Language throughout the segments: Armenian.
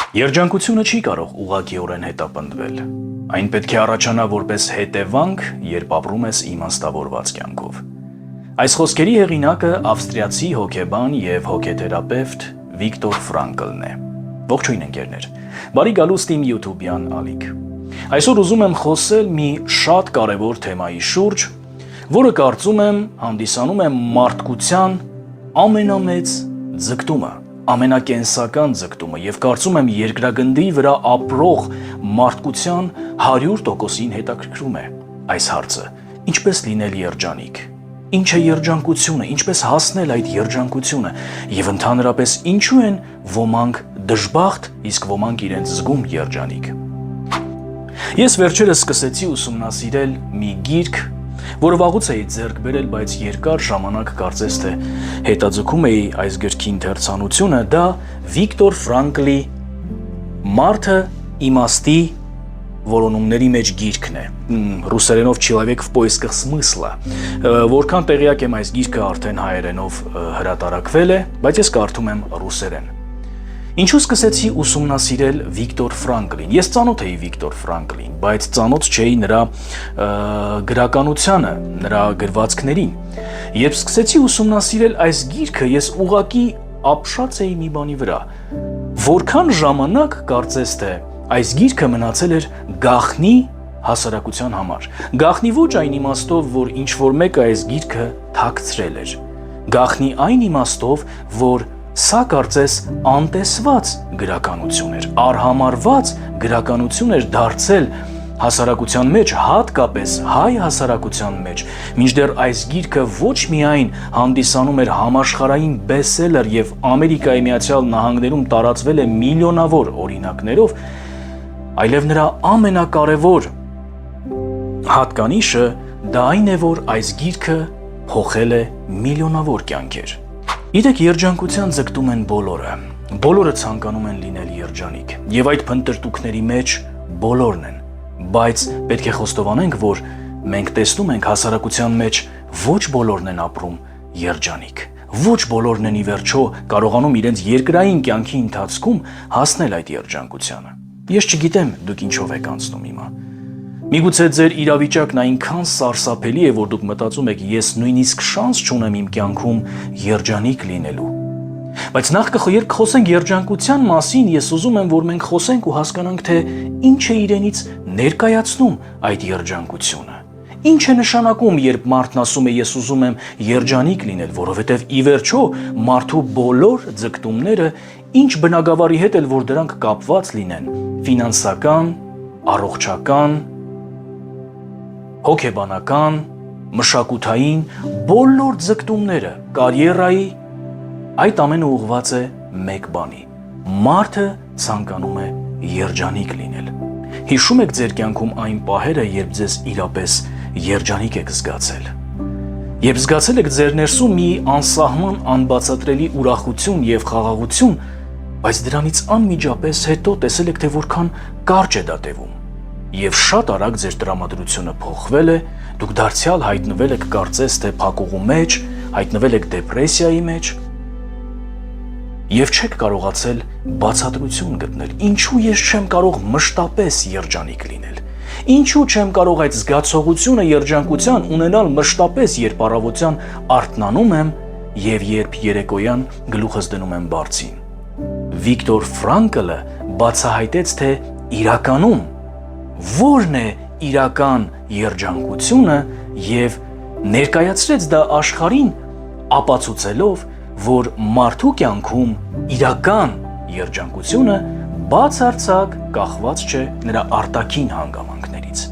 Երջանկությունը չի կարող ուղղակիորեն հետապնդվել։ Այն պետք է առաջանա որպես հետևանք, երբ ապրում ես իմաստավորված կյանքով։ Այս խոսքերի հեղինակը ավստրիացի հոգեբան եւ հոգեթերապևտ Վիկտոր Ֆրանկլն է։ Ողջույն ընկերներ։ Բարի գալուստ իմ YouTube-յան ալիք։ Այսօր ուզում եմ խոսել մի շատ կարևոր թեմայի շուրջ, որը կարծում եմ հանդիսանում է մարդկության ամենամեծ ձգտումը, ամենակենսական ձգտումը եւ կարծում եմ երկրագնդի վրա ապրող մարդկության 100%-ին հետաքրքրում է այս հարցը. ինչպես լինել երջանիկ, ինչ է երջանկությունը, ինչպես հասնել այդ երջանկությունը եւ ընդհանրապես ինչու են ոմանք դժբախտ, իսկ ոմանք իրենց զգում երջանիկ։ Ես վերջերս սկսեցի ուսումնասիրել մի գիրք, որը վաղուց էի ձեռք բերել, բայց երկար ժամանակ կարծես թե հետաձգում էի այս գրքի ընթերցանությունը, դա Վիկտոր Ֆրանկլի «Մարդը իմաստի որոնումների մեջ» գիրքն է, ռուսերենով «Человек в поисках смысла», որքան տեղյակ եմ այս գիրքը արդեն հայերենով հրատարակվել է, բայց ես կարդում եմ ռուսերեն։ Ինչու սկսեցի ուսումնասիրել Վիկտոր Ֆրանկլին։ Ես ծանոթ էի Վիկտոր Ֆրանկլին, բայց ծանոթ չէի նրա գրականությանը, նրա գրվածքներին։ Երբ սկսեցի ուսումնասիրել այս գիրքը, ես ուղղակի ապշած էի մի բանի վրա։ Որքան ժամանակ կարծես թե այս գիրքը մնացել էր գաղտնի հասարակության համար։ Գաղտնի ոչ այն իմաստով, որ ինչ-որ մեկը այս գիրքը թաքցրել էր։ Գաղտնի այն իմաստով, որ սա կարծես անտեսված գրականություն էր, արհամարված գրականություն էր դարձել հասարակության մեջ, հատկապես հայ հասարակության մեջ, մինչդեռ այս գիրքը ոչ միայն հանդիսանում էր համաշխարհային բեսթսելեր եւ Ամերիկայի Միացյալ Նահանգներում տարածվել է միլիոնավոր օրինակներով, այլև նրա ամենակարևոր հատկանիշը դա այն է, որ այս գիրքը փոխել է միլիոնավոր կյանքեր։ Գիտեք, երջանկության ձգտում են բոլորը։ Բոլորը ցանկանում են լինել երջանիկ, եւ այդ փնտրտուքների մեջ բոլորն են, բայց պետք է խոստովանենք, որ մենք տեսնում ենք հասարակության մեջ ոչ բոլորն են ապրում երջանիկ։ Ոչ բոլորն են ի վերջո կարողանում իրենց երկրային կյանքի ընթացքում հասնել այդ երջանկությանը։ Ես չգիտեմ դուք ինչով եք անցնում հիմա։ Միգուցե ձեր իրավիճակն այնքան սարսափելի է, որ դուք մտածում եք, ես նույնիսկ շանս չունեմ իմ կյանքում երջանիկ լինելու։ Բայց նախ երբ խոսենք երջանկության մասին, ես ուզում եմ, որ մենք խոսենք ու հասկանանք, թե ինչ է իրենից ներկայացնում այդ երջանկությունը։ Ինչ է նշանակում, երբ մարդն ասում է ես ուզում եմ երջանիկ լինել, որովհետև ի վերջո մարդու բոլոր ձգտումները ինչ բնագավառի հետ էլ որ դրանք կապված լինեն՝ ֆինանսական, առողջական, հոգեբանական, մշակութային, բոլոր ձգտումները, կարիերայի, այդ ամենը ուղղված է մեկ բանի. մարդը ցանկանում է երջանիկ լինել։ Հիշում եք ձեր կյանքում այն պահերը, երբ ձեզ իրապես երջանիկ եք զգացել։ Երբ զգացել եք ձեր ներսում մի անսահման անբացատրելի ուրախություն եւ խաղաղություն, բայց դրանից անմիջապես հետո տեսել եք, թե որքան կարճ է դա տևում։ Եվ շատ արագ ձեր տրամադրությունը փոխվել է, դուք դարձյալ հայտնվել եք կարծես թե փակուղու մեջ, հայտնվել եք դեպրեսիայի մեջ եւ չեք կարողացել բացատրություն գտնել։ Ինչու ես չեմ կարող մշտապես երջանիկ լինել։ Ինչու չեմ կարող այդ զգացողությունը երջանկության ունենալ մշտապես, երբ առավոտյան արթնանում եմ եւ երբ երեկոյան գլուխս դնում եմ բարձին։ Վիկտոր Ֆրանկլը բացահայտեց, թե իրականում որն է իրական երջանկությունը եւ ներկայացրեց դա աշխարհին, ապացուցելով, որ մարդու կյանքում իրական երջանկությունը բացարձակ կախված չէ նրա արտաքին հանգամանքներից,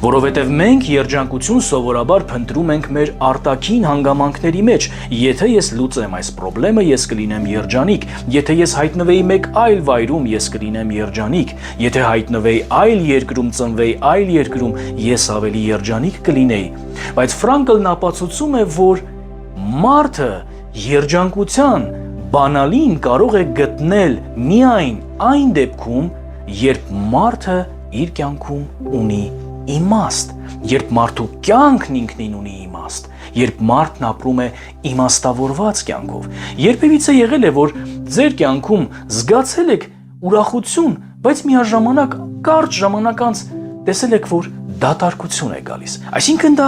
որովհետև մենք երջանկություն սովորաբար փնտրում ենք մեր արտաքին հանգամանքների մեջ։ Եթե ես լուծեմ այս խնդրը, ես կլինեմ երջանիկ, եթե ես հայտնվեի մեկ այլ վայրում, ես կլինեմ երջանիկ, եթե հայտնվեի այլ երկրում, ծնվեի այլ երկրում, ես ավելի երջանիկ կլինեի։ Բայց Ֆրանկլն ապացուցում է, որ մարդը երջանկության բանալին կարող է գտնել միայն այն դեպքում, երբ մարդը իր կյանքում ունի իմաստ, երբ մարդու կյանքն ինքնին ունի իմաստ, երբ մարդն ապրում է իմաստավորված կյանքով։ Երբևիցե եղել է, որ ձեր կյանքում զգացել եք ուրախություն, բայց միաժամանակ կարճ ժամանակ անց տեսել եք, որ դատարկություն է գալիս։ Այսինքն դա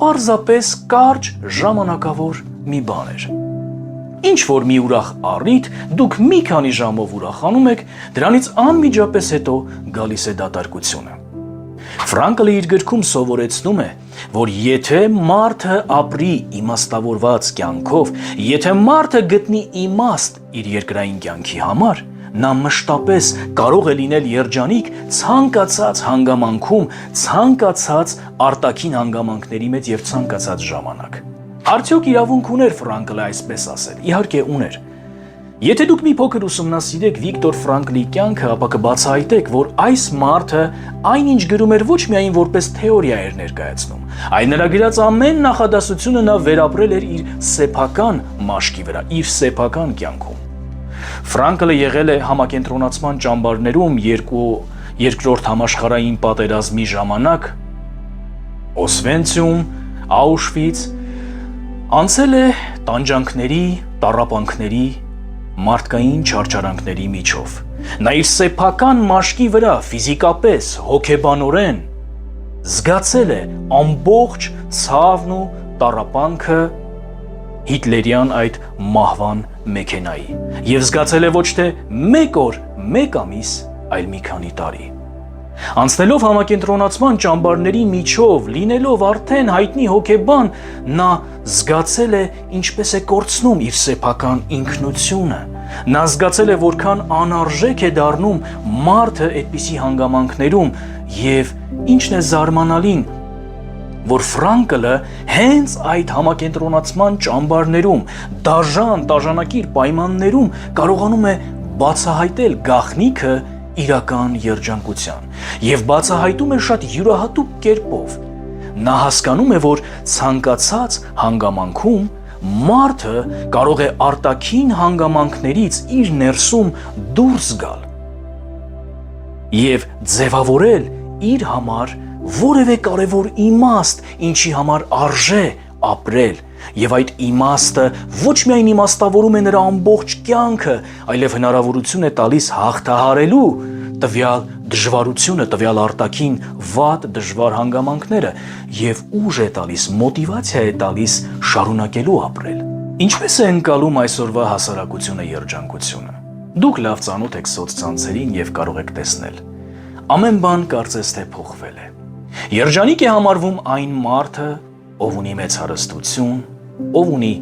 պարզապես կարճ ժամանակավոր մի բան էր։ Ինչ որ մի ուրախ առիթ դուք մի քանի ժամով ուրախանում եք, դրանից անմիջապես հետո գալիս է դատարկությունը։ Ֆրանկլը իր գրքում սովորեցնում է, որ եթե մարդը ապրի իմաստավորված կյանքով, եթե մարդը գտնի իմաստ իր երկրային կյանքի համար, նա մշտապես կարող է լինել երջանիկ ցանկացած հանգամանքում, ցանկացած արտաքին հանգամանքների մեջ եւ ցանկացած ժամանակ։ Արդյոք իրավունք ուներ Ֆրանկլը այսպես ասել։ Իհարկե ուներ։ Եթե դուք մի փոքր ուսումնասիրեք Վիկտոր Ֆրանկլի կյանքը, ապա կբացահայտեք, որ այս մարդը այնինչ գրում էր ոչ միայն որպես թեորիա էր ներկայացնում, այլ նրա գրած ամեն նախադասությունը նա վերապրել էր իր սեփական մաշկի վրա, իր սեփական կյանքում։ Ֆրանկլը եղել է համակենտրոնացման ճամբարներում երկրորդ համաշխարհային պատերազմի ժամանակ, Օսվենցիում, Աուշվից, անցել է տանջանքների, տառապանքների, մարդկային չարչարանքների միջով։ Նա իր սեփական մաշկի վրա ֆիզիկապես, հոգեբանորեն զգացել է ամբողջ ցավն ու տառապանքը հիտլերյան այդ մահվան մեքենայի եւ զգացել է ոչ թե մեկ օր, մեկ ամիս, այլ մի քանի տարի։ Անցնելով համակենտրոնացման ճամբարների միջով, լինելով արդեն հայտնի հոգեբան, նա զգացել է ինչպես է կորցնում իր սեփական ինքնությունը։ Նա զգացել է որքան անարժեք է դառնում մարդը այդպիսի հանգամանքներում եւ ինչն է զարմանալին, որ Ֆրանկլը հենց այդ համակենտրոնացման ճամբարներում, տաժանակիր պայմաններում կարողանում է բացահայտել գաղտնիքը իրական երջանկության եւ բացահայտում է շատ յուրահատուկ կերպով։ Նա հասկանում է, որ ցանկացած հանգամանքում մարդը կարող է արտաքին հանգամանքներից իր ներսում դուրս գալ եւ ձևավորել իր համար որևէ կարևոր իմաստ, ինչի համար արժե ապրել, եւ այդ իմաստը ոչ միայն իմաստավորում է նրա ամբողջ կյանքը, այլև հնարավորություն է տալիս հաղթահարելու տվյալ դժվարությունը, տվյալ արտաքին վատ դժվար հանգամանքները եւ ուժ է տալիս, մոտիվացիա է տալիս շարունակելու ապրել։ Ինչպես է ընկալում այսօրվա հասարակությունը երջանկությունը։ Դուք լավ ծանոթ եք սոցցանցերին եւ կարող եք տեսնել։ Ամեն բան կարծես թե փոխվել է։ Երջանիկ է համարվում այն մարդը, ով ունի մեծ հարստություն, ով ունի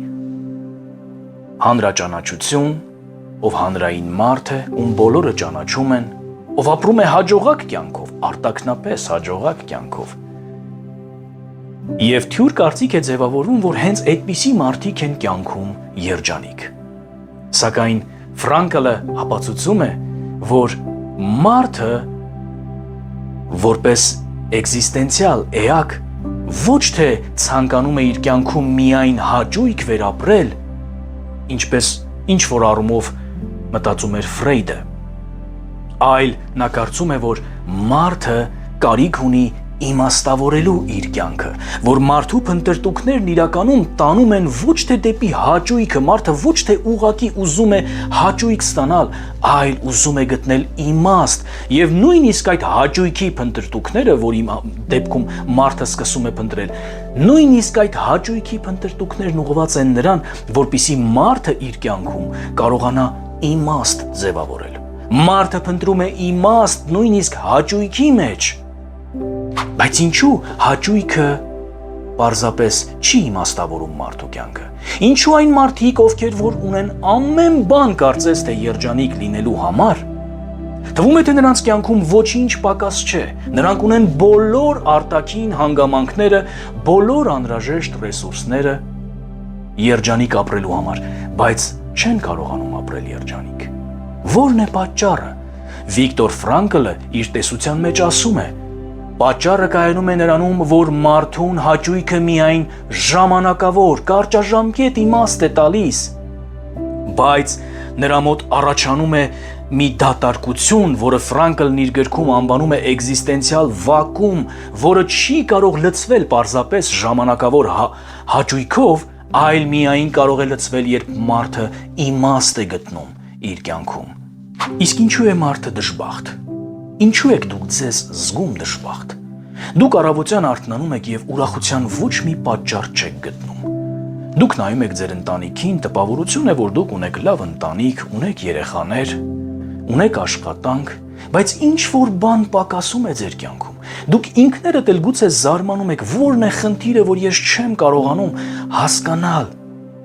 հանրաճանաչություն, ով հանրային մարդ է, ում բոլորը ճանաչում են, ով ապրում է հաջողակ կյանքով, արտաքնապես հաջողակ կյանքով։ Եվ թյուր կարծիք է ձևավորվում, որ հենց այդպիսի մարդիկ են կյանքում երջանիկ։ Սակայն Ֆրանկլը ապացուցում է, որ մարդը որպես էգզիստենցիալ էակ ոչ թե ցանկանում է իր կյանքում միայն հաճույք վերապրել, ինչպես ինչ որ առումով մտածում էր Ֆրեյդը, այլ նա կարծում է, որ մարդը կարիք ունի իմաստավորելու իր կյանքը, որ մարդու փնտրտուքներն իրականում տանում են ոչ թե դեպի հաճույքը, մարդը ոչ թե ուղղակի ուզում է հաճույք ստանալ, այլ ուզում է գտնել իմաստ, եւ նույնիսկ այդ հաճույքի փնտրտուքները, որի դեպքում մարդը սկսում է փնտրել, նույնիսկ այդ հաճույքի փնտրտուքներն ուղղված են նրան, որպիսի մարդը իր կյանքում կարողանա իմաստ ձևավորել։ Մարդը փնտրում է իմաստ նույնիսկ հաճույքի մեջ։ Բայց ինչու հաճույքը պարզապես չի իմաստավորում մարդու կյանքը։ Ինչու այն մարդիկ, ովքեր որ ունեն ամեն բան կարծես թե երջանիկ լինելու համար, թվում է թե նրանց կյանքում ոչինչ պակաս չէ։ Նրանք ունեն բոլոր արտաքին հանգամանքները, բոլոր անհրաժեշտ ռեսուրսները երջանիկ ապրելու համար, բայց չեն կարողանում ապրել երջանիկ։ Որն է պատճառը։ Վիկտոր Ֆրանկլը իր տեսության մեջ ասում է. պատճառը կայանում է նրանում, որ մարդուն հաճույքը միայն ժամանակավոր, կարճաժամկետ իմաստ է տալիս, բայց նրա մոտ առաջանում է մի դատարկություն, որը Ֆրանկլն իր գրքում անվանում է էգզիստենցիալ վակուում, որը չի կարող լցվել պարզապես ժամանակավոր հաճույքով, այլ միայն կարող է լցվել, երբ մարդը իմաստ է գտնում իր կյանքում։ Իսկ ինչու է մարդը դժբախտ։ Ինչու եք դուք ձեզ զգում դժբախտ։ Դուք առավոտյան արթնանում եք եւ ուրախության ոչ մի պատճառ չեք գտնում։ Դուք նայում եք ձեր ընտանիքին, տպավորություն է, որ դուք ունեք լավ ընտանիք, ունեք երեխաներ, ունեք աշխատանք, բայց ինչ որ բան պակասում է ձեր կյանքում։ Դուք ինքներդ էլ գուցե զարմանում եք, որն է խնդիրը, որ ես չեմ կարողանում հասկանալ։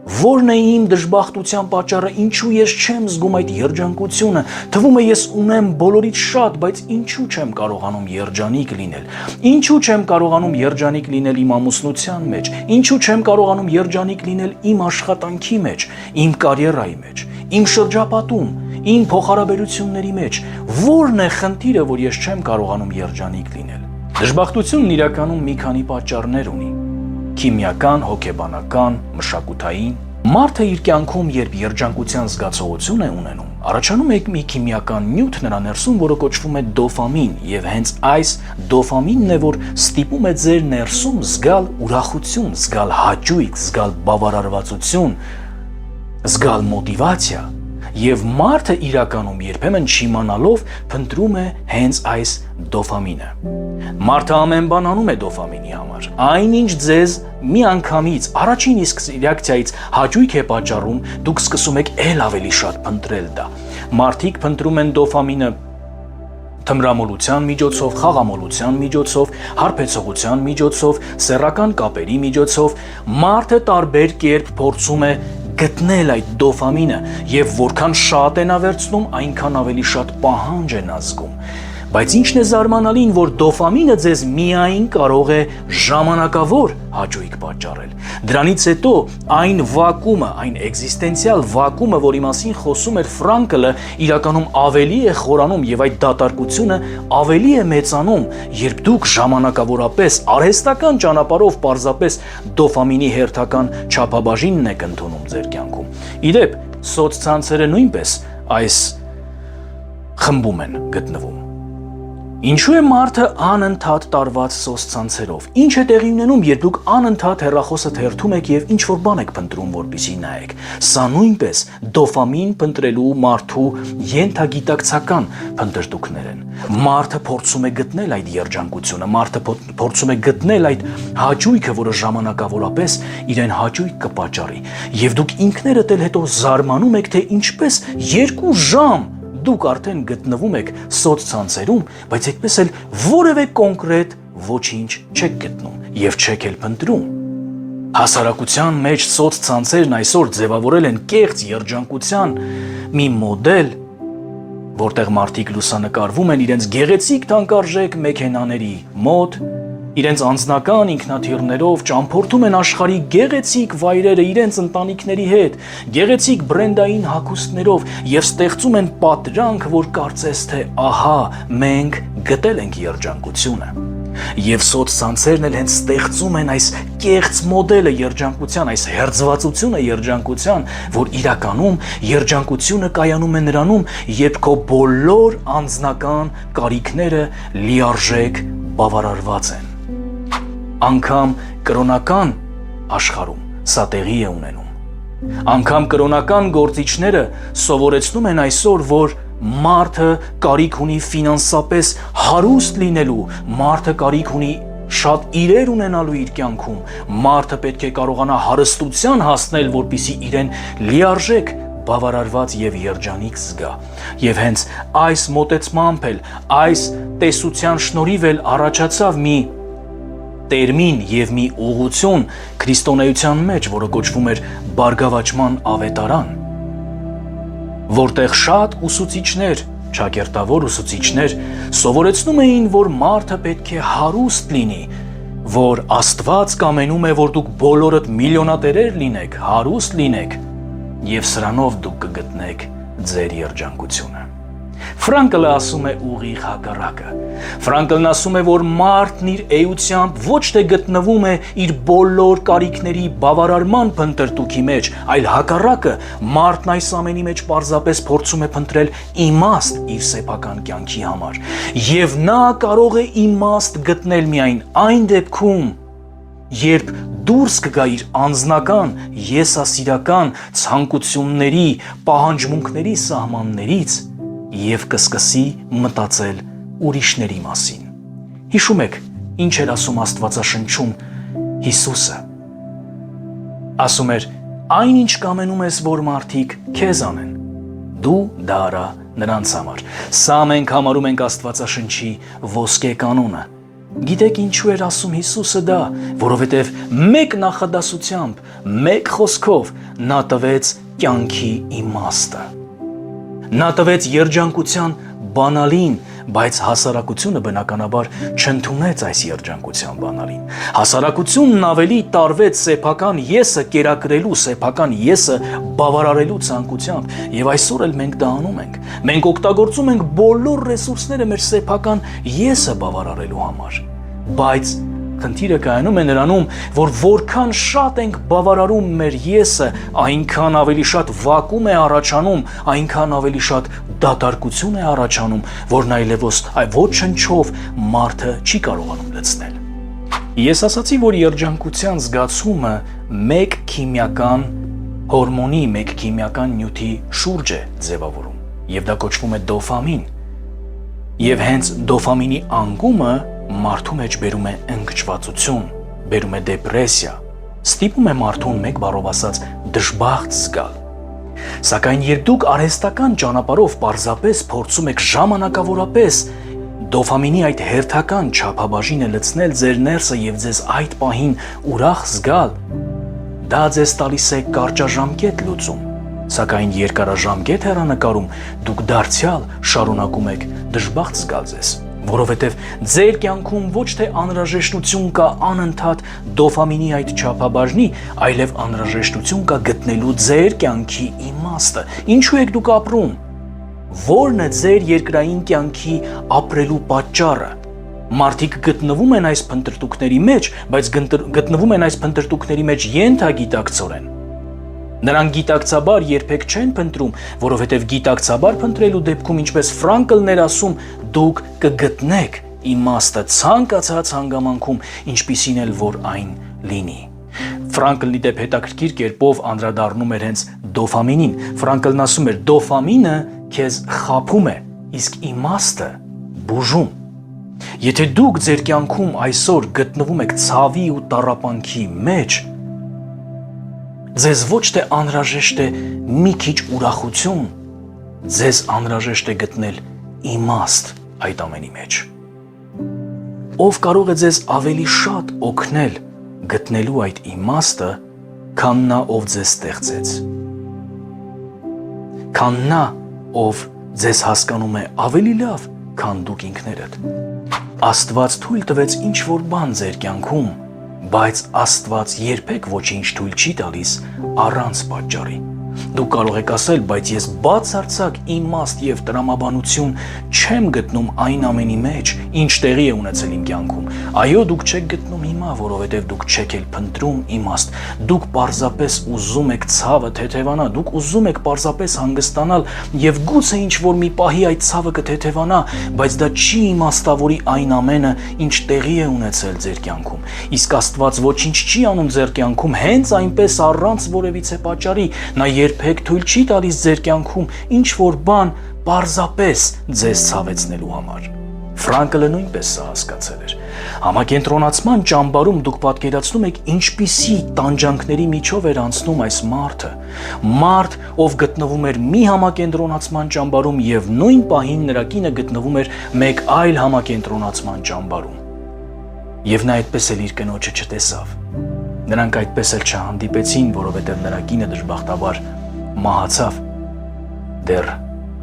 Որն է իմ դժբախտության պատճառը, ինչու ես չեմ զգում այդ երջանկությունը, թվում է ես ունեմ բոլորից շատ, բայց ինչու չեմ կարողանում երջանիկ լինել, ինչու չեմ կարողանում երջանիկ լինել իմ ամուսնության մեջ, ինչու չեմ կարողանում երջանիկ լինել իմ աշխատանքի մեջ, իմ կարիերայի մեջ, իմ շրջապատում, իմ փոխհարաբերությունների մեջ, որն է խնդիրը, որ ես չեմ կարողանում երջանիկ լինել։ Դժբախտությունն իրականում մի քանի պատճառներ ունի. քիմիական, հոգեբանական, մշակութային։ Մարդը իր կյանքում, երբ երջանկության զգացողություն է ունենում, առաջանում է մի քիմիական նյութ նրա ներսում, որը կոչվում է դոֆամին, եւ հենց այս դոֆամինն է, որ ստիպում է ձեր ներսում զգալ ուրախություն, զգալ հաճույք, զգալ բավարարվածություն, զգալ մոտիվացիա։ Եվ մարդը իրականում երբեմն չիմանալով փնտրում է հենց այս դոֆամինը։ Մարդը ամեն բան անում է դոֆամինի համար։ Այնինչ ձեզ մի անգամից, առաջին իսկ ռեակցիայից հաճույք է պատճառում, դուք սկսում եք ել ավելի շատ փնտրել դա։ Մարդիկ փնտրում են դոֆամինը թմրամոլության միջոցով, խաղամոլության միջոցով, հարբեցողության միջոցով, սեռական կապերի միջոցով։ Մարդը տարբեր կերպ փորձում է գտնել այդ դոֆամինը եւ որքան շատ է նա վերցնում, այնքան ավելի շատ պահանջ է նա զգում։ Բայց ինչն է զարմանալին, որ դոֆամինը ձեզ միայն կարող է ժամանակավոր հաճույք պատճառել։ Դրանից հետո այն վակուումը, այն էգզիստենցիալ վակուումը, որի մասին խոսում էր Ֆրանկլը, իրականում ավելի է խորանում եւ այդ դատարկությունը ավելի է մեծանում, երբ դուք ժամանակավորապես արհեստական ճանապարհով պարզապես դոֆամինի հերթական չափաբաժինն եք ընդունում ձեր կյանքում։ Իդեպ, սոցցանցերը նույնպես այս խմբում են գտնվում։ Ինչու է մարդը անընդհատ տարված սոցցանցերով։ Ինչ է տեղի ունենում, երբ դուք անընդհատ հեռախոսը թերթում եք եւ ինչ որ բան եք փնտրում, որպեսզի նայեք։ Սա նույնպես դոֆամին փնտրելու մարդու ենթագիտակցական փնտրտուքներ են։ Մարդը փորձում է գտնել այդ երջանկությունը, մարդը փորձում է գտնել այդ հաճույքը, որը ժամանակավորապես իրեն հաճույք կպատճառի։ Եվ դուք ինքներդ էլ հետո զարմանում եք, թե ինչպես 2 ժամ դուք արդեն գտնվում եք սոցցանցերում, բայց այդպես էլ որևէ կոնկրետ ոչինչ չեք գտնում եւ չեք էլ փնտրում։ Հասարակության մեջ սոցցանցերն այսօր ձևավորել են կեղծ երջանկության մի մոդել, որտեղ մարդիկ լուսանկարվում են իրենց գեղեցիկ թանկարժեք մեքենաների մոտ, իրենց անձնական ինքնաթիռներով ճամփորդում են աշխարհի գեղեցիկ վայրերը իրենց ընտանիքների հետ, գեղեցիկ բրենդային հագուստներով եւ ստեղծում են պատրանք, որ կարծես թե ահա մենք գտել ենք երջանկությունը։ Եվ սոցցանցերն էլ հենց ստեղծում են այս կեղծ մոդելը երջանկության, այս հերձվածությունը երջանկության, որ իրականում երջանկությունը կայանում է նրանում, երբ քո բոլոր անձնական կարիքները լիարժեք բավարարված են։ Անգամ կրոնական աշխարհում սա տեղի է ունենում։ Անգամ կրոնական գործիչները սովորեցնում են այսօր, որ մարդը կարիք ունի ֆինանսապես հարուստ լինելու, մարդը կարիք ունի շատ իրեր ունենալու իր կյանքում, մարդը պետք է կարողանա հարստության հասնել, որպեսզի իրեն լիարժեք բավարարված եւ երջանիկ զգա։ Եվ հենց այս մոտեցմամբ էլ, այս տեսության շնորհիվ էլ առաջացավ մի տերմին եւ մի ուղղություն քրիստոնեության մեջ, որը կոչվում էր բարգավաճման ավետարան, որտեղ շատ ուսուցիչներ, ճակերտավոր ուսուցիչներ սովորեցնում էին, որ մարդը պետք է հարուստ լինի, որ Աստված կամենում է, որ դուք բոլորդ միլիոնատերեր լինեք, հարուստ լինեք, եւ սրանով դուք կգտնեք ձեր երջանկությունը։ Ֆրանկլը ասում է ուղիղ հակառակը։ Ֆրանկլն ասում է, որ մարդն իր էությամբ ոչ թե գտնվում է իր բոլոր կարիքների բավարարման փնտրտուքի մեջ, այլ հակառակը, մարդն այս ամենի մեջ պարզապես փորձում է փնտրել իմաստ իր սեփական կյանքի համար։ Եվ նա կարող է իմաստ գտնել միայն այն դեպքում, երբ դուրս կգա իր անձնական, եսասիրական ցանկությունների, պահանջմունքների սահմաններից եւ կսկսի մտածել ուրիշների մասին։ Հիշում եք, ինչ էր ասում Աստվածաշնչում Հիսուսը։ Ասում էր. այն ինչ կամենում ես, որ մարդիկ քեզ անեն, դու դա արա նրանց համար։ Սա մենք համարում ենք Աստվածաշնչի ոսկե կանոնը։ Գիտեք ինչու էր ասում Հիսուսը դա, որովհետև մեկ նախադասությամբ, մեկ խոսքով նա տվեց կյանքի իմաստը։ Նա տվեց երջանկության բանալին, բայց հասարակությունը բնականաբար չընդունեց այս երջանկության բանալին։ Հասարակությունն ավելի տարվեց սեփական եսը կերակրելու, սեփական եսը բավարարելու ցանկությամբ, եւ այսօր էլ մենք դա անում ենք։ Մենք օգտագործում ենք բոլոր ռեսուրսները մեր սեփական եսը բավարարելու համար։ Բայց խնդիրը կայանում է նրանում, որ որքան շատ ենք բավարարում մեր եսը, այնքան ավելի շատ վակուում է առաջանում, այնքան ավելի շատ դատարկություն է առաջանում, որն այլևս ոչնչով մարդը չի կարողանում լցնել։ Ես ասացի, որ երջանկության զգացումը մեկ քիմիական հորմոնի, մեկ քիմիական նյութի շուրջ է ձևավորում, եւ դա կոչվում է դոֆամին։ Եվ հենց դոֆամինի անկումը մարդու մեջ բերում է ընկճվածություն, բերում է դեպրեսիա, ստիպում է մարդուն մեկ բառով ասած դժբախտ զգալ։ Սակայն երբ դուք արհեստական ճանապարհով պարզապես փորձում եք ժամանակավորապես դոֆամինի այդ հերթական չափաբաժինը լցնել ձեր ներսը եւ ձեզ այդ պահին ուրախ զգալ, դա ձեզ տալիս է կարճաժամկետ լուծում, սակայն երկարաժամկետ հեռանկարում դուք դարձյալ շարունակում եք դժբախտ զգալ ձեզ, որովհետև ձեր կյանքում ոչ թե անհրաժեշտություն կա անընդհատ դոֆամինի այդ չափաբաժնի, այլև անհրաժեշտություն կա գտնելու ձեր կյանքի իմաստը։ Ինչու եք դուք ապրում։ Որն է ձեր երկրային կյանքի ապրելու պատճառը։ Մարդիկ գտնվում են այս փնտրտուքների մեջ, բայց գտնվում են այս փնտրտուքների մեջ ենթագիտակցորեն։ Նրանք գիտակցաբար երբեք չեն փնտրում, որովհետև գիտակցաբար փնտրելու դեպքում, ինչպես Ֆրանկլն էր ասում, դուք կգտնեք իմաստը ցանկացած հանգամանքում, ինչպիսին էլ որ այն լինի։ Ֆրանկլնի դեպ հետաքրքիր կերպով անդրադառնում էր հենց դոֆամինին։ Ֆրանկլն ասում էր. դոֆամինը քեզ խաբում է, իսկ իմաստը բուժում։ Եթե դուք ձեր կյանքում այսօր գտնվում եք ցավի ու տառապանքի մեջ, ձեզ ոչ թե անհրաժեշտ է մի քիչ ուրախություն, ձեզ անհրաժեշտ է գտնել իմաստ այդ ամենի մեջ։ Ով կարող է ձեզ ավելի շատ օգնել գտնելու այդ իմաստը, քան նա, ով ձեզ ստեղծեց։ Քան նա, ով ձեզ հասկանում է ավելի լավ, քան դուք ինքներդ։ Աստված թույլ տվեց ինչ-որ բան ձեր կյանքում, բայց Աստված երբեք ոչինչ թույլ չի տալիս առանց պատճառի։ Դուք կարող եք ասել, բայց ես բացարձակ իմաստ եւ տրամաբանություն չեմ գտնում այն ամենի մեջ, ինչ տեղի է ունեցել իմ կյանքում։ Այո, դուք չեք գտնում հիմա, որովհետեւ դուք չեք էլ փնտրում իմաստ։ Դուք պարզապես ուզում եք ցավը թեթևանա, դուք ուզում եք պարզապես հանգստանալ եւ գուցե ինչ որ մի պահի այդ ցավը կթեթևանա, բայց դա չի իմաստավորի այն ամենը, ինչ տեղի է ունեցել ձեր կյանքում։ Իսկ Աստված ոչինչ չի անում ձեր կյանքում հենց այնպես առանց որևիցե պատճառի։ Նա երբեք թույլ չի տալիս ձեր կյանքում ինչ որ բան պարզապես ձեզ ցավեցնելու համար։ Ֆրանկլը նույնպես սա հասկացել էր։ Համակենտրոնացման ճամբարում դուք պատկերացնում եք ինչպիսի տանջանքների միջով էր անցնում այս մարդը։ Մարդ, ով գտնվում էր մի համակենտրոնացման ճամբարում եւ նույն պահին նրա կինը գտնվում էր մեկ այլ համակենտրոնացման ճամբարում։ Եվ նա այդպես էլ իր կնոջը չտեսավ։ Նրանք այդպես էլ չհանդիպեցին, որովհետև նրա կինը դժբախտաբար մահացավ դեռ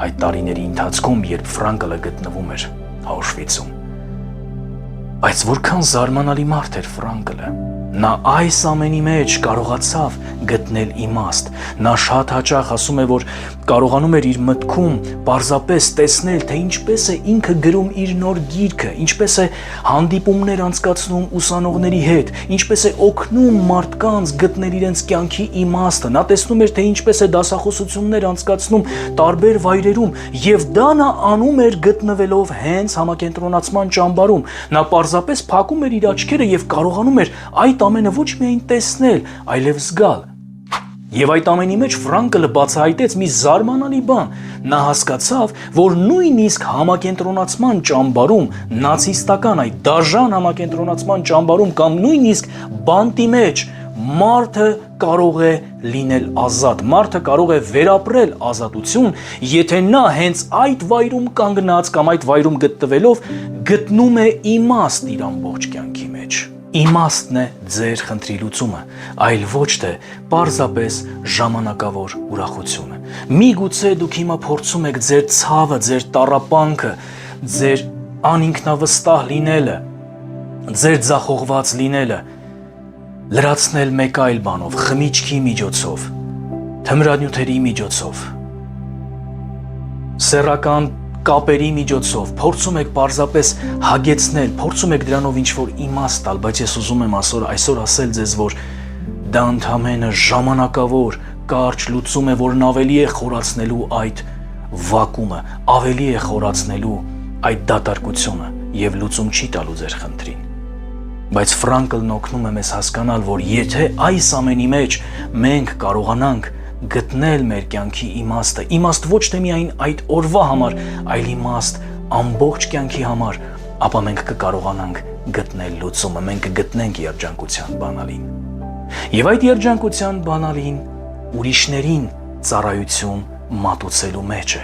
այդ տարիների ընթացքում, երբ Ֆրանկլը գտնվում էր Աուշվիցում։ Բայց որքան զարմանալի մարդ էր Ֆրանկլը։ Նա այս ամենի մեջ կարողացավ գտնել իմաստ։ Նա շատ հաճախ ասում է, որ կարողանում էր իր մտքում պարզապես տեսնել, թե ինչպես է ինքը գրում իր նոր գիրքը, ինչպես է հանդիպումներ անցկացնում ուսանողների հետ, ինչպես է օգնում մարդկանց գտնել իրենց կյանքի իմաստը։ Նա տեսնում էր, թե ինչպես է դասախոսություններ անցկացնում տարբեր վայրերում, եւ դա նա անում էր գտնվելով հենց համակենտրոնացման ճամբարում։ Նա պարզապես փակում էր իր աչքերը եւ կարողանում էր այդ ամենը ոչ միայն տեսնել, այլև զգալ։ Եվ այդ ամենի մեջ Ֆրանկլը բացահայտեց մի զարմանալի բան. նա հասկացավ, որ նույնիսկ համակենտրոնացման ճամբարում, նացիստական այդ դաժան համակենտրոնացման ճամբարում կամ նույնիսկ բանտի մեջ մարդը կարող է լինել ազատ, մարդը կարող է վերապրել ազատություն, եթե նա հենց այդ վայրում կանգնած կամ այդ վայրում գտնվելով գտնում է իմաստ իր ամբողջ կյանքի մեջ։ Իմաստն է ձեր խնդրի լուծումը, այլ ոչ թե պարզապես ժամանակավոր ուրախությունը։ Միգուցե դուք հիմա փորձում եք ձեր ցավը, ձեր տառապանքը, ձեր անինքնավստահ լինելը, ձեր ձախողված լինելը լրացնել մեկ այլ բանով, խմիչքի միջոցով, թմրանյութերի միջոցով, սեռական կապերի միջոցով, փորձում եք պարզապես հագեցնել, փորձում եք դրանով ինչ-որ իմաստ տալ, բայց ես ուզում եմ այսօր ասել ձեզ, որ դա ընդամենը ժամանակավոր կարճ լուծում է, որն ավելի է խորացնելու այդ վակումը, ավելի է խորացնելու այդ դատարկությունը եւ լուծում չի տալու ձեր խնդրին։ Բայց Ֆրանկլն օգնում է մեզ հասկանալ, որ եթե այս ամենի մեջ մենք կարողանանք գտնել մեր կյանքի իմաստը, իմաստ ոչ թե միայն այդ օրվա համար, այլ իմաստ ամբողջ կյանքի համար, ապա մենք կկարողանանք գտնել լուծումը, մենք կգտնենք երջանկության բանալին։ Եվ այդ երջանկության բանալին ուրիշներին ծառայություն մատուցելու մեջ է։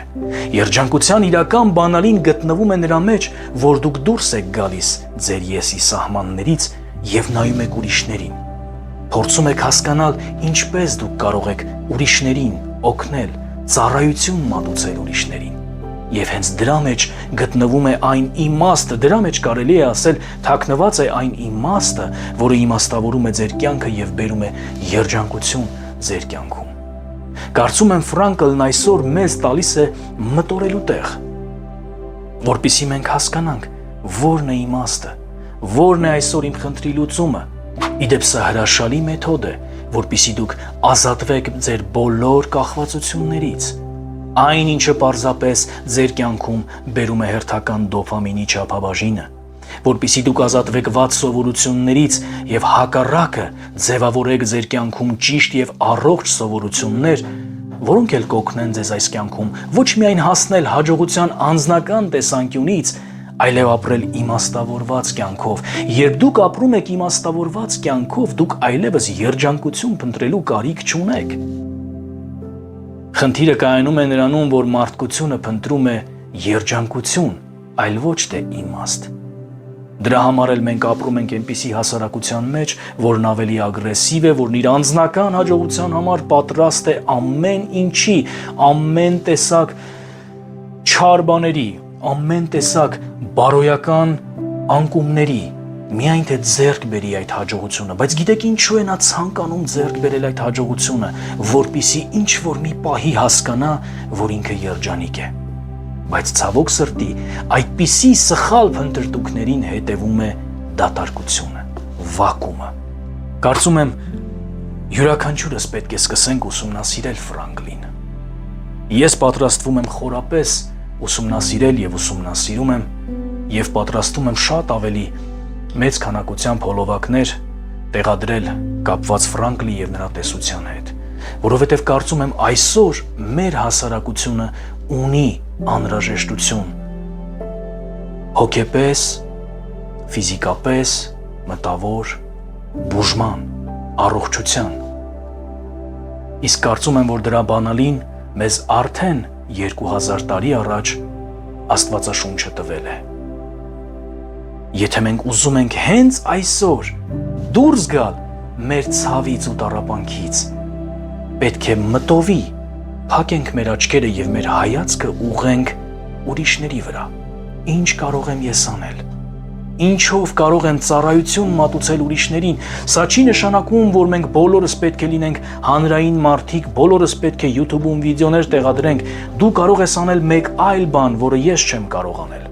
Երջանկության իրական բանալին գտնվում է նրա մեջ, որ դուք դուրս եք գալիս ձեր եսի սահմաններից եւ նայում եք ուրիշներին։ Փորձում եք հասկանալ ինչպես դուք կարող եք ուրիշներին օգնել, ծառայություն մատուցել ուրիշներին։ Եվ հենց դրա մեջ գտնվում է այն իմաստը, դրա մեջ կարելի է ասել թաքնված է այն իմաստը, որը իմաստավորում է ձեր կյանքը եւ բերում է երջանկություն ձեր կյանքում։ Կարծում եմ Ֆրանկլն այսօր մեզ տալիս է մտորելու տեղ, որպեսզի մենք հասկանանք, որն է իմաստը, որն է այսօր իմ խնդրի լուծումը։ Իդեպ սա հրաշալի մեթոդ է, որպեսզի դուք ազատվեք ձեր բոլոր կախվածություններից, այն ինչը պարզապես ձեր կյանքում բերում է հերթական դոփամինի չափաբաժինը, որպեսզի դուք ազատվեք վատ սովորություններից եւ հակառակը ձևավորեք ձեր կյանքում ճիշտ եւ առողջ սովորություններ, որոնք էլ կօգնեն ձեզ այս կյանքում ոչ միայն հասնել հաջողության անձնական տեսանկյունից, այլև ապրել իմաստավորված կյանքով։ Երբ դուք ապրում եք իմաստավորված կյանքով, դուք այլևս երջանկություն փնտրելու կարիք չունեք։ Խնդիրը կայանում է նրանում, որ մարդկությունը փնտրում է երջանկություն, այլ ոչ թե իմաստ։ Դրա համար էլ մենք ապրում ենք այնպիսի հասարակության մեջ, որն ավելի ագրեսիվ է, որն իր անձնական հաջողության համար պատրաստ է ամեն ինչի, ամեն տեսակ չար բաների, ամեն տեսակ բարոյական անկումների, միայն թե ձեռք բերի այդ հաջողությունը, բայց գիտեք ինչու է նա ցանկանում ձեռք բերել այդ հաջողությունը, որպեսզի ինչ-որ մի պահի հասկանա, որ ինքը երջանիկ է։ Բայց ցավոք սրտի, այդպիսի սխալ փնտրտուքներին հետևում է դատարկությունը, վակումը։ Կարծում եմ, յուրաքանչյուրս պետք է սկսենք ուսումնասիրել Ֆրանկլին։ Ես պատրաստվում եմ խորապես ուսումնասիրել եւ ուսումնասիրում եմ եւ պատրաստում եմ շատ ավելի մեծ քանակությամբ հոլովակներ տեղադրել կապված Ֆրանկլի եւ նրա տեսության հետ, որովհետեւ կարծում եմ այսօր մեր հասարակությունը ունի անհրաժեշտություն հոգեպես, ֆիզիկապես, մտավոր, բուժման, առողջության։ Իսկ կարծում եմ, որ դրա բանալին մեզ արդեն 2000 տարի առաջ Աստվածաշունչը տվել է։ Եթե մենք ուզում ենք հենց այսօր դուրս գալ մեր ցավից ու տառապանքից, պետք է մտովի փակենք մեր աչքերը եւ մեր հայացքը ուղղենք ուրիշների վրա։ Ինչ կարող եմ ես անել։ Ինչով կարող եմ ծառայություն մատուցել ուրիշներին։ Սա չի նշանակում, որ մենք բոլորս պետք է լինենք հանրային մարդիկ, բոլորս պետք է YouTube-ում վիդեոներ տեղադրենք։ Դու կարող ես անել մեկ այլ բան, որը ես չեմ կարող անել։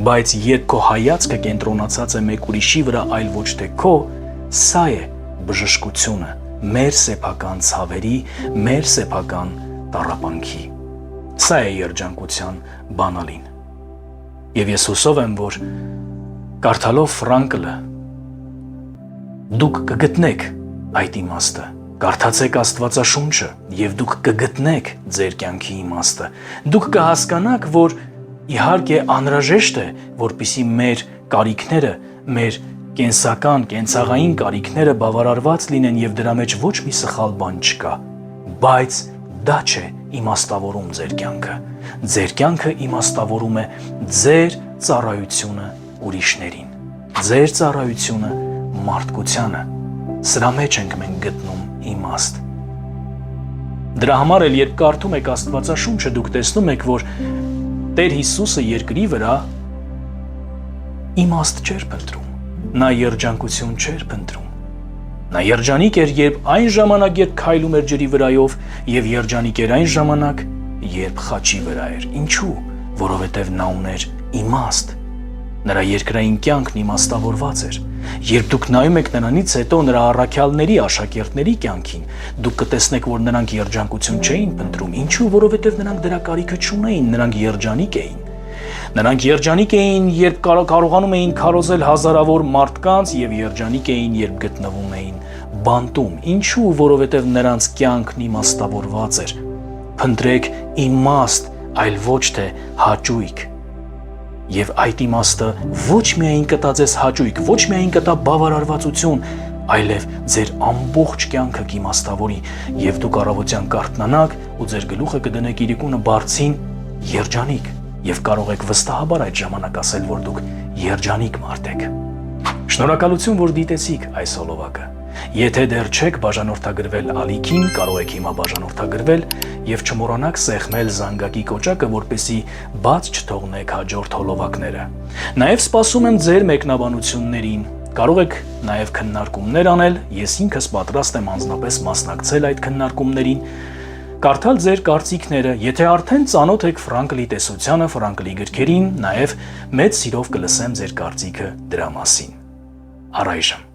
Բայց երբ քո հայացքը կենտրոնացած է մեկ ուրիշի վրա, այլ ոչ թե քո, սա է բժշկությունը մեր սեփական ցավերի, մեր սեփական տառապանքի։ Սա է երջանկության բանալին։ Եվ ես հուսով եմ, որ կարդալով Ֆրանկլը դուք կգտնեք այդ իմաստը, Կարդացեք Աստվածաշունչը եւ դուք կգտնեք ձեր կյանքի իմաստը։ Դուք կհասկանաք, որ իհարկե անհրաժեշտ է, որպեսզի մեր կարիքները, մեր կենցաղային կարիքները բավարարված լինեն եւ դրա մեջ ոչ մի սխալ բան չկա, բայց դա չէ իմաստավորում ձեր կյանքը։ Ձեր կյանքը իմաստավորում է ձեր ծառայությունը ուրիշներին, ձեր ծառայությունը մարդկությանը։ Սրա մեջ ենք մենք գտնում իմաստ։ Դրա համար էլ երբ կարդում եք Աստվածաշունչը, դուք տեսնում եք, որ Տեր Հիսուսը երկրի վրա իմաստ չէր փնտրում, նա երջանկություն չէր փնտրում։ Նա երջանիկ էր այն ժամանակ, երբ քայլում էր ջրի վրայով, եւ երջանիկ էր այն ժամանակ, երբ խաչի վրա էր։ Ինչու՞, որովհետեւ նա ուներ իմաստ։ Նրա երկրային կյանքն իմաստավորված էր։ Երբ դուք նայում եք նրանից հետո նրա առաքյալների, աշակերտների կյանքին, դուք կտեսնեք, որ նրանք երջանկություն չէին փնտրում։ Ինչու՞, որովհետեւ նրանք դրա կարիքը չունեին, նրանք երջանիկ էին։ Նրանք երջանիկ էին, երբ կարողանում էին քարոզել հազարավոր մարդկանց, եւ երջանիկ էին, երբ գտնվում էին բանտում։ Ինչու՞, որովհետեւ նրանց կյանքն իմաստավորված էր։ Փնտրեք իմաստ, այլ ոչ թե հաճույք։ Եվ այդ իմաստը ոչ միայն կտա ձեզ հաճույք, ոչ միայն կտա բավարարվածություն, այլև ձեր ամբողջ կյանքը կիմաստավորի, եւ դուք առավոտյան կարթնանաք ու ձեր գլուխը կդնեք իրիկունը բարձին երջանիկ, եւ կարող եք վստահաբար այդ ժամանակ ասել, որ դուք երջանիկ մարդ եք։ Շնորհակալություն, որ դիտեցիք այս հոլովակը։ Եթե դեռ չեք բաժանորդագրվել ալիքին, կարող եք հիմա բաժանորդագրվել եւ չմոռանաք սեղմել զանգակի կոճակը, որպեսզի բաց չթողնեք հաջորդ հոլովակները։ Նաեւ սպասում եմ ձեր մեկնաբանություններին։ Կարող եք նաեւ քննարկումներ անել, ես ինքս պատրաստ եմ անձնապես մասնակցել այդ քննարկումներին, կարդալ ձեր կարծիքները, եթե արդեն ծանոթ եք Ֆրանկլի տեսությանը, Ֆրանկլի գրքերին, նաեւ մեծ սիրով կլսեմ ձեր կարծիքը դրա մասին։ Առայժմ